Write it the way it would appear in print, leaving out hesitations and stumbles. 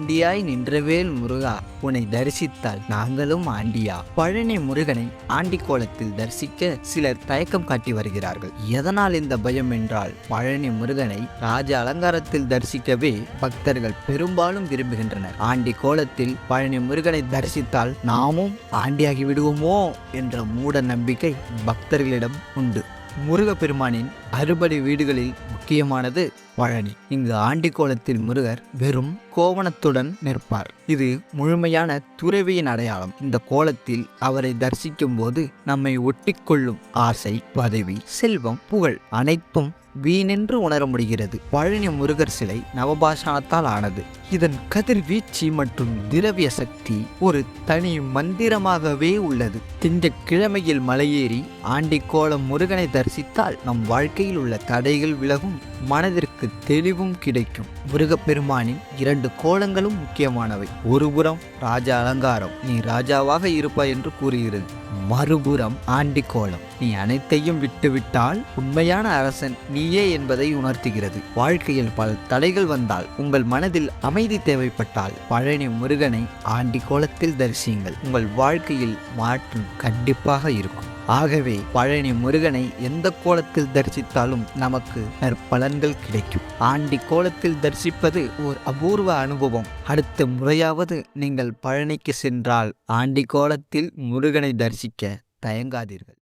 ஆண்டியாய் நின்றவேல் முருகா, உன்னை தரிசித்தால் நாங்களும் ஆண்டியா. பழனி முருகனை ஆண்டி கோலத்தில் தரிசிக்க சிலர் தயக்கம் காட்டி வருகிறார்கள். எதனால் இந்த பயம் என்றால், பழனி முருகனை ராஜ அலங்காரத்தில் தரிசிக்கவே பக்தர்கள் பெரும்பாலும் விரும்புகின்றனர். ஆண்டி கோலத்தில் பழனி முருகனை தரிசித்தால் நாமும் ஆண்டியாகி விடுவோமோ என்ற மூட நம்பிக்கை பக்தர்களிடம் உண்டு. முருகப்பெருமானின் அறுபடை வீடுகளில் முக்கியமானது பழனி. இங்கு ஆண்டி கோலத்தில் முருகர் வெறும் கோவணத்துடன் நிற்பார். இது முழுமையான துறவியின் அடையாளம். இந்த கோலத்தில் அவரை தரிசிக்கும் போது நம்மை ஒட்டிக்கொள்ளும் ஆசை, பதவி, செல்வம், புகழ் அனைத்தும் வீணென்று உணர முடிகிறது. பழனி முருகர் சிலை நவபாஷாணத்தால் ஆனது. இதன் கதிர்வீச்சு மற்றும் திரவிய சக்தி ஒரு தனி மந்திரமாகவே உள்ளது. திங்கட்கிழமையில் மலையேறி ஆண்டி கோலம் முருகனை தரிசித்தால் நம் வாழ்க்கையில் உள்ள தடைகள் விலகும், மனதிற்கு தெளிவும் கிடைக்கும். முருகப்பெருமானின் 2 கோலங்களும் முக்கியமானவை. ஒருபுறம் ராஜா அலங்காரம், நீ ராஜாவாக இருப்பாய் என்று கூறுகிறது. மறுபுறம் ஆண்டி கோலம், நீ அனைத்தையும் விட்டுவிட்டால் உண்மையான அரசன் நீயே என்பதை உணர்த்துகிறது. வாழ்க்கையில் பல தடைகள் வந்தால், உங்கள் மனதில் அமைதி தேவைப்பட்டால் பழனி முருகனை ஆண்டி கோலத்தில் தரிசியுங்கள். உங்கள் வாழ்க்கையில் மாற்றம் கண்டிப்பாக இருக்கும். ஆகவே பழனி முருகனை எந்த கோலத்தில் தரிசித்தாலும் நமக்கு நற்பலன்கள் கிடைக்கும். ஆண்டி கோலத்தில் தரிசிப்பது ஒரு அபூர்வ அனுபவம். அடுத்த முறையாவது நீங்கள் பழனிக்கு சென்றால் ஆண்டி கோலத்தில் முருகனை தரிசிக்க தயங்காதீர்கள்.